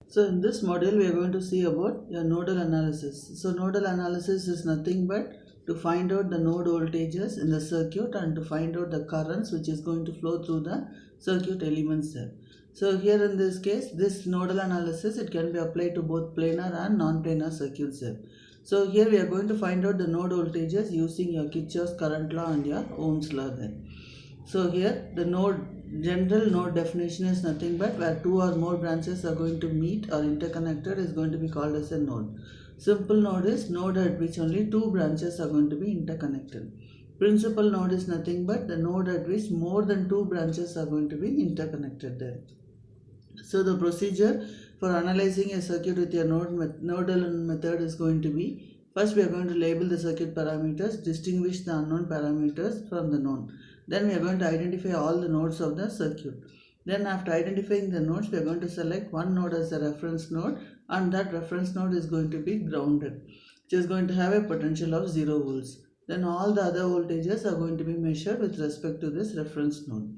So in this module we are going to see about your nodal analysis. So nodal analysis is nothing but to find out the node voltages in the circuit and to find out the currents which is going to flow through the circuit elements there. So here in this case, this nodal analysis, it can be applied to both planar and non-planar circuits there. So here we are going to find out the node voltages using your Kirchhoff's current law and your Ohm's law there. So here the general node definition is nothing but where two or more branches are going to meet or interconnected is going to be called as a node. Simple node is node at which only two branches are going to be interconnected. Principal node is nothing but the node at which more than two branches are going to be interconnected there. So the procedure for analyzing a circuit with your nodal method is going to be, first we are going to label the circuit parameters, distinguish the unknown parameters from the known. Then we are going to identify all the nodes of the circuit. Then after identifying the nodes, we are going to select one node as a reference node, and that reference node is going to be grounded, which is going to have a potential of 0 volts. Then all the other voltages are going to be measured with respect to this reference node.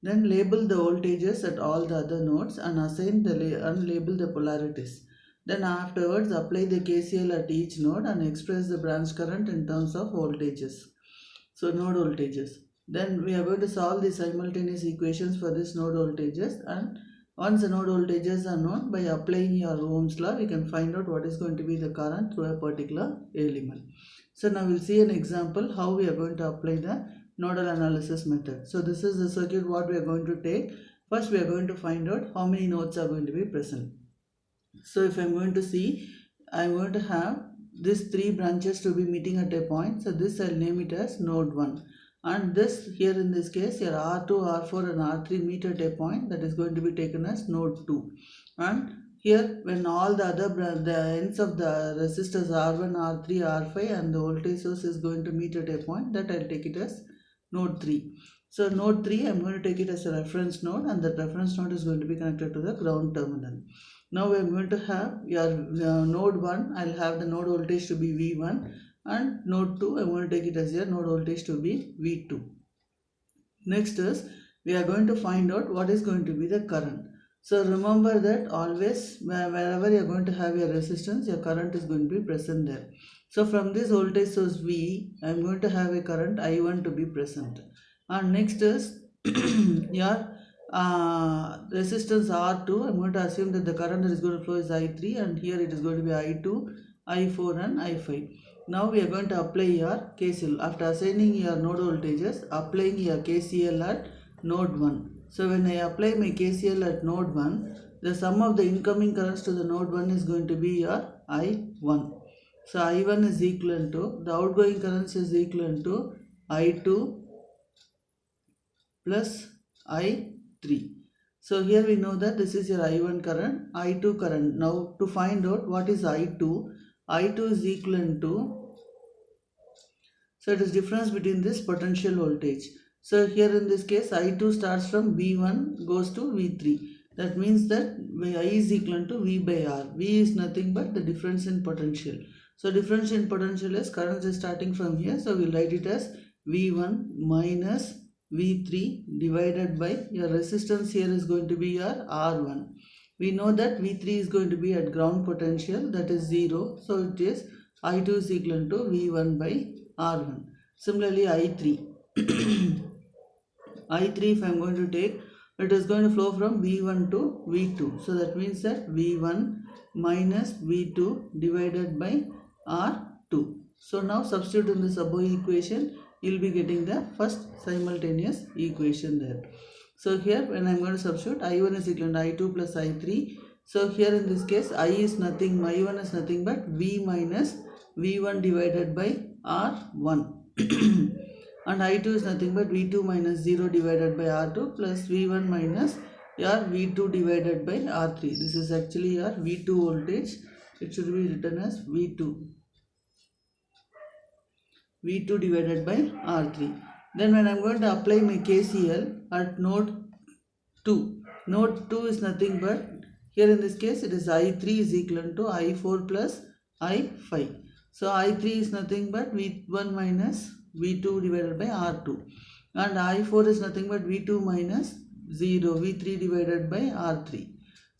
Then label the voltages at all the other nodes and assign and label the polarities. Then afterwards apply the KCL at each node and express the branch current in terms of voltages. So node voltages. Then we are going to solve the simultaneous equations for this node voltages, and once the node voltages are known, by applying your Ohm's law we can find out what is going to be the current through a particular element. So now we'll see an example how we are going to apply the nodal analysis method. So this is the circuit what we are going to take. First we are going to find out how many nodes are going to be present. So if I am going to see, I am going to have these three branches to be meeting at a point. So this I will name it as node 1. And this here in this case, your R2, R4 and R3 meet at a point, that is going to be taken as node 2. And here when all the other the ends of the resistors R1, R3, R5 and the voltage source is going to meet at a point, that I will take it as node 3. So node 3 I am going to take it as a reference node, and that reference node is going to be connected to the ground terminal. Now we are going to have your node 1, I will have the node voltage to be V1, and node 2 I am going to take it as your node voltage to be V2. Next is we are going to find out what is going to be the current. So remember that always wherever you are going to have your resistance, your current is going to be present there. So from this voltage source V, I am going to have a current I1 to be present. And next is your resistance R2, I am going to assume that the current that is going to flow is I3, and here it is going to be I2, I4 and I5. Now we are going to apply your KCL. After assigning your node voltages, applying your KCL at node 1. So when I apply my KCL at node 1, the sum of the incoming currents to the node 1 is going to be your I1. So I1 is equivalent to, the outgoing currents is equivalent to I2 plus I3. So here we know that this is your I1 current, I2 current. Now to find out what is I2, I2 is equivalent to, so it is difference between this potential voltage. So here in this case I2 starts from V1 goes to V3. That means that I is equivalent to V by R. V is nothing but the difference in potential. So difference in potential is current is starting from here. So we will write it as V1 minus V3 divided by your resistance here is going to be your R1. We know that V3 is going to be at ground potential, that is 0. So it is I2 is equal to V1 by R1. Similarly I3. I3 if I am going to take, it is going to flow from V1 to V2. So that means that V1 minus V2 divided by R2. So now substitute in this above equation, you will be getting the first simultaneous equation there. So here when I am going to substitute, I1 is equal to I2 plus I3. So here in this case I1 is nothing but V minus V1 divided by R1. And I2 is nothing but V2 minus 0 divided by R2 plus V1 minus your V2 divided by R3. This is actually your V2 voltage. It should be written as V2 divided by R3. Then when I am going to apply my KCL at node 2. Node 2 is nothing but, here in this case it is I3 is equal to I4 plus I5. So I3 is nothing but V1 minus V2 divided by R2. And I4 is nothing but V2 minus 0, V3 divided by R3.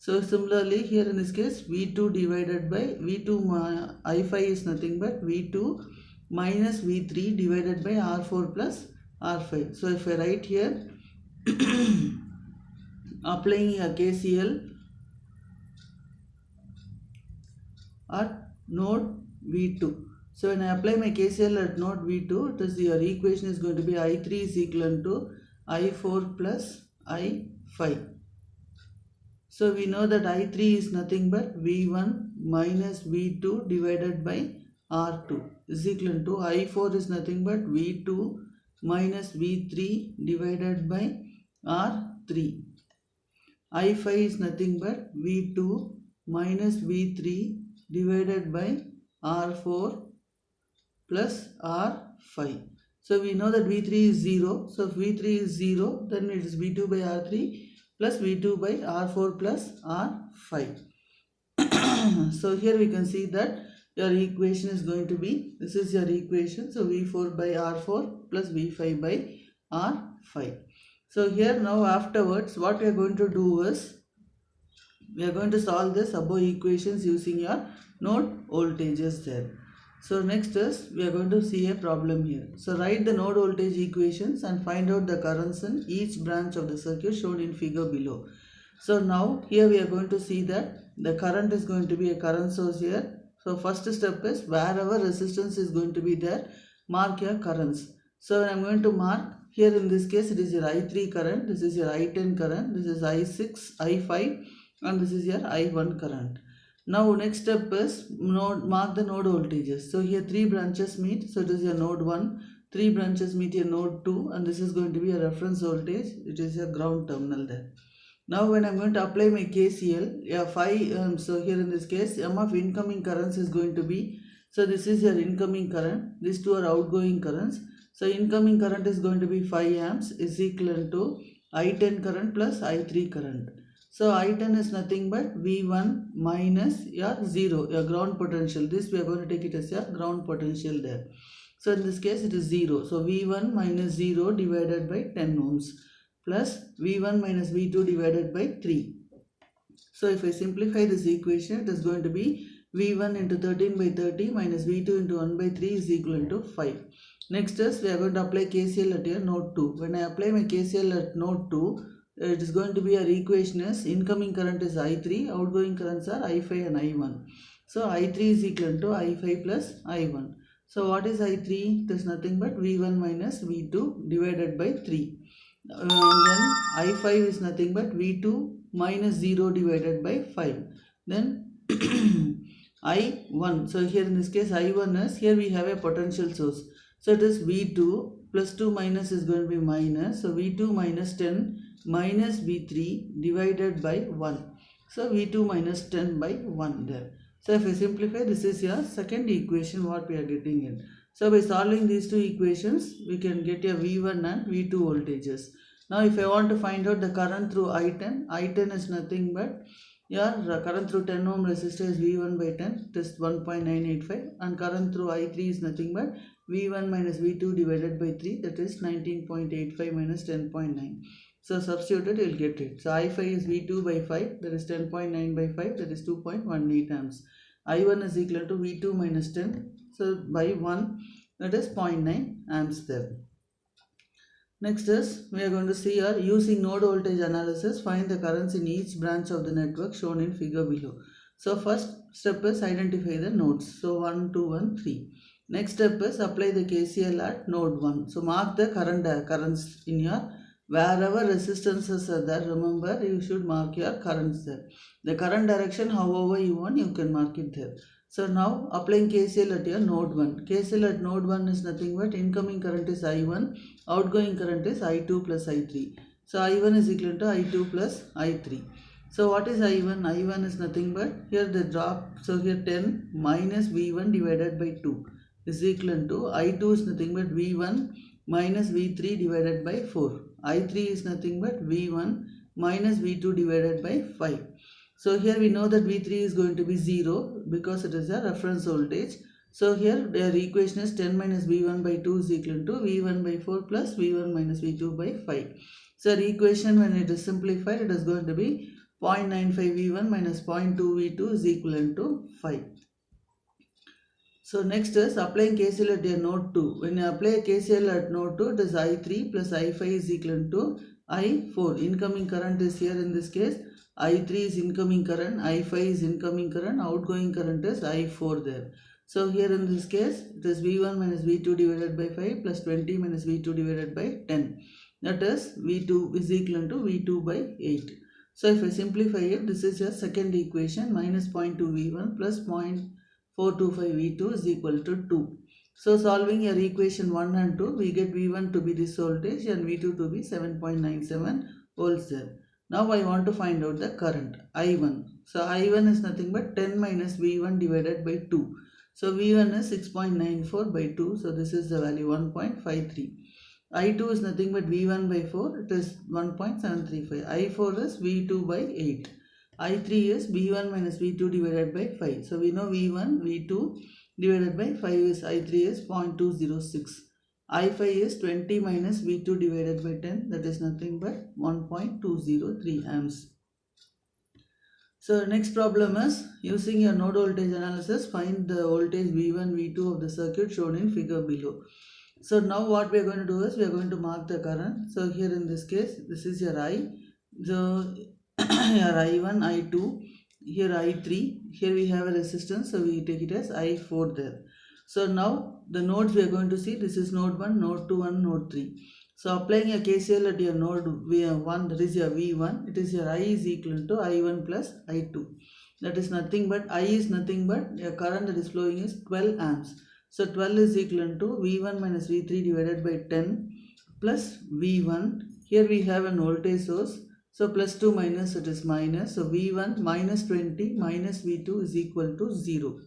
So similarly here in this case V2 divided by V2 I5 is nothing but V2 minus V3 divided by R4 plus R5. So if I write here applying a KCL at node V2. So when I apply my KCL at node V2, it is your equation is going to be I3 is equal to I4 plus I5. So we know that I3 is nothing but V1 minus V2 divided by R2 is equal to I4 is nothing but V2 minus V3 divided by R3. I5 is nothing but V2 minus V3 divided by R4 plus R5. So we know that V3 is 0. So if V3 is 0, then it is V2 by R3 plus V2 by R4 plus R5. So here we can see that your equation is going to be, this is your equation. So V4 by R4 plus V5 by R5. So here now afterwards what we are going to do is, we are going to solve this above equations using your node voltages there. So next is we are going to see a problem here. So write the node voltage equations and find out the currents in each branch of the circuit shown in figure below. So now here we are going to see that the current is going to be a current source here. So first step is wherever resistance is going to be there, mark your currents. So I am going to mark here in this case it is your I3 current, this is your I10 current, this is I6, I5 and this is your I1 current. Now next step is mark the node voltages. So here 3 branches meet, so it is your node 1, 3 branches meet your node 2 and this is going to be a reference voltage, it is your ground terminal there. Now when I am going to apply my KCL, so here in this case m of incoming currents is going to be, so this is your incoming current, these two are outgoing currents. So incoming current is going to be 5 amps is equal to I10 current plus I3 current. So I10 is nothing but V1 minus your 0, your ground potential. This we are going to take it as your ground potential there. So in this case it is 0. So V1 minus 0 divided by 10 ohms plus V1 minus V2 divided by 3. So if I simplify this equation, it is going to be V1 into 13 by 30 minus V2 into 1 by 3 is equal to 5. Next is we are going to apply KCL at your node 2. When I apply my KCL at node 2, it is going to be our equation is incoming current is I3, outgoing currents are I5 and I1. So I3 is equal to I5 plus I1. So what is I3? It is nothing but V1 minus V2 divided by 3. Then I5 is nothing but V2 minus 0 divided by 5. Then I1. So here in this case I1 is, here we have a potential source. So it is V2 plus 2 minus is going to be minus. So V2 minus 10 minus V3 divided by 1. So V2 minus 10 by 1 there. So if I simplify, this is your second equation what we are getting in. So by solving these two equations, we can get your V1 and V2 voltages. Now if I want to find out the current through I10, I10 is nothing but your current through 10 ohm resistor is V1 by 10, it is 1.985, and current through I3 is nothing but V1 minus V2 divided by 3, that is 19.85 minus 10.9. So substituted you will get it. So I5 is V2 by 5, that is 10.9 by 5, that is 2.18 amps. I1 is equal to V2 minus 10, so by 1, that is 0.9 amps there. Next is we are going to see here using node voltage analysis, find the currents in each branch of the network shown in figure below. So first step is identify the nodes. So 1, 2, 1, 3. Next step is apply the KCL at node 1. So mark the currents in your wherever resistances are there. Remember, you should mark your currents there. The current direction however you want, you can mark it there. So now applying KCL at your node 1. KCL at node 1 is nothing but incoming current is I1, outgoing current is I2 plus I3. So I1 is equal to I2 plus I3. So what is I1? I1 is nothing but here the drop. So here 10 minus V1 divided by 2 is equal to I2 is nothing but V1 minus V3 divided by 4. I3 is nothing but V1 minus V2 divided by 5. So here we know that V3 is going to be 0 because it is a reference voltage. So here their equation is 10 minus V1 by 2 is equal to V1 by 4 plus V1 minus V2 by 5. So the equation when it is simplified, it is going to be 0.95 V1 minus 0.2 V2 is equivalent to 5. So next is applying KCL at your node 2. When you apply KCL at node 2, it is I3 plus I5 is equal to I4. Incoming current is here in this case. I3 is incoming current, I5 is incoming current, outgoing current is I4 there. So here in this case, it is V1 minus V2 divided by 5 plus 20 minus V2 divided by 10. That is V2 is equal to V2 by 8. So if I simplify it, this is your second equation, minus 0.2 V1 plus 0.425 V2 is equal to 2. So solving your equation 1 and 2, we get V1 to be this voltage and V2 to be 7.97 volts there. Now I want to find out the current, I1. So I1 is nothing but 10 minus V1 divided by 2. So V1 is 6.94 by 2. So this is the value 1.53. I2 is nothing but V1 by 4. It is 1.735. I4 is V2 by 8. I3 is V1 minus V2 divided by 5. So we know V1, V2 divided by 5 is I3 is 0.206. I5 is 20 minus V2 divided by 10. That is nothing but 1.203 amps. So next problem is using your node voltage analysis, find the voltage V1, V2 of the circuit shown in figure below. So now what we are going to do is we are going to mark the current. So here in this case, this is your I. So here I1, I2, here I3, here we have a resistance, so we take it as I4 there. So now the nodes we are going to see, this is node 1, node 2 and node 3. So applying a KCL at your node V1, that is your V1, it is your I is equal to I1 plus I2. That is nothing but, I is nothing but your current that is flowing is 12 amps. So 12 is equal to V1 minus V3 divided by 10 plus V1. Here we have an voltage source. So plus 2 minus, it is minus. So V1 minus 20 minus V2 is equal to 0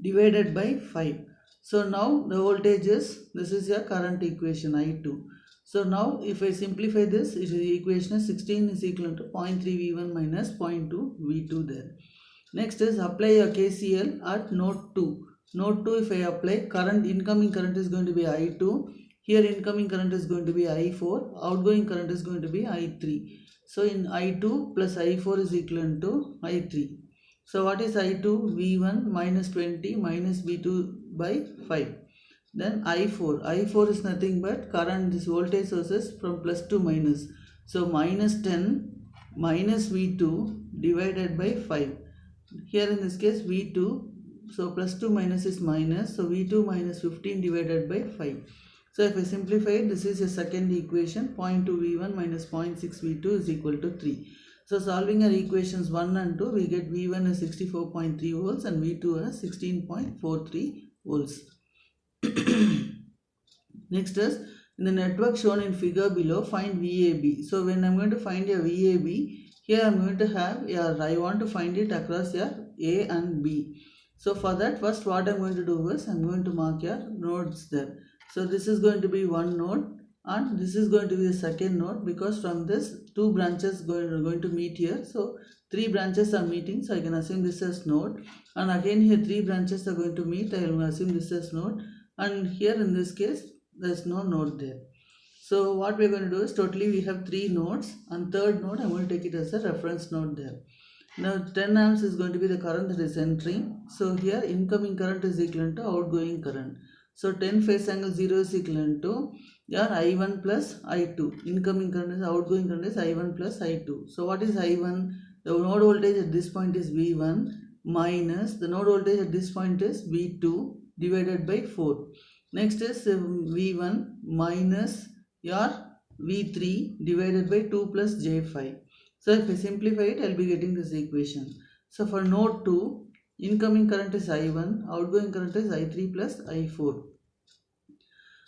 divided by 5. So now the voltage is, this is your current equation I2. So now if I simplify this, it is the equation 16 is equal to 0.3 V1 minus 0.2 V2 there. Next is apply your KCL at node 2. Node 2, if I apply, current, incoming current is going to be I2. Here incoming current is going to be I4. Outgoing current is going to be I3. So in I2 plus I4 is equal to I3. So what is I2? V1 minus 20 minus V2 by 5. Then I4. I4 is nothing but current, this voltage sources from plus to minus. So minus 10 minus V2 divided by 5. Here in this case V2. So plus 2 minus is minus. So V2 minus 15 divided by 5. So if I simplify it, this is a second equation. 0.2 V1 minus 0.6 V2 is equal to 3. So solving our equations 1 and 2, we get V1 as 64.3 volts and V2 as 16.43 volts. Next is, in the network shown in figure below, find VAB. So when I am going to find your VAB, here I am going to have your, I want to find it across your A and B. So for that, first what I am going to do is, I am going to mark your nodes there. So this is going to be one node and this is going to be the second node, because from this two branches going to meet here. So three branches are meeting, so I can assume this as node, and again here three branches are going to meet, I will assume this as node, and here in this case there is no node there. So what we are going to do is, totally we have three nodes, and third node I am going to take it as a reference node there. Now 10 amps is going to be the current that is entering. So here incoming current is equal to outgoing current. So 10 phase angle 0 is equal to your I1 plus I2. Incoming current is, outgoing current is I1 plus I2. So what is I1? The node voltage at this point is V1 minus the node voltage at this point is V2 divided by 4. Next is V1 minus your V3 divided by 2 plus J5. So if I simplify it, I will be getting this equation. So for node 2, incoming current is I1, outgoing current is I3 plus I4.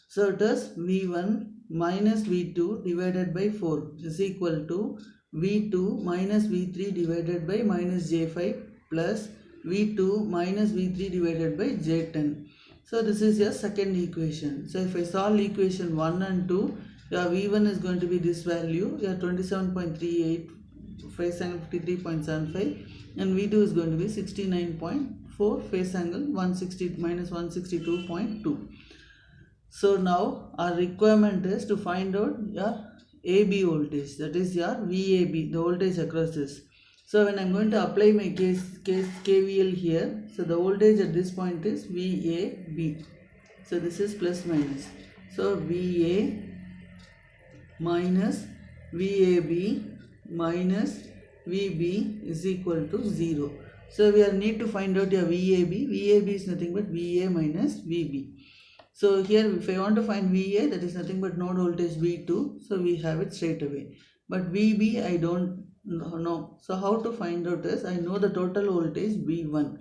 So it is V1 minus V2 divided by 4 is equal to V2 minus V3 divided by minus J5 plus V2 minus V3 divided by J10. So this is your second equation. So if I solve equation 1 and 2, your V1 is going to be this value, your 27.38, phase angle 53.75, and V2 is going to be 69.4, phase angle 160 minus 162.2. So now our requirement is to find out your AB voltage, that is your VAB, the voltage across this. So when I'm going to apply my case KVL here, so the voltage at this point is VAB. So this is plus minus. So VA minus VAB minus VB is equal to 0. So we need to find out your VAB. VAB is nothing but VA minus VB. So here if I want to find VA, that is nothing but node voltage V2. So we have it straight away. But VB I don't know. So how to find out is, I know the total voltage V1.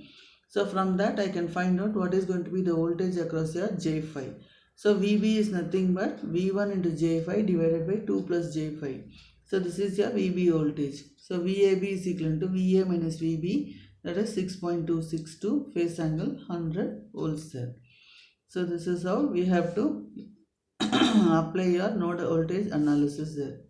So from that I can find out what is going to be the voltage across your J5. So VB is nothing but V1 into J5 divided by 2 plus J5. So this is your VB voltage. So VAB is equal to VA minus VB, that is 6.262, phase angle 100 volts there. So this is how we have to apply your node voltage analysis there.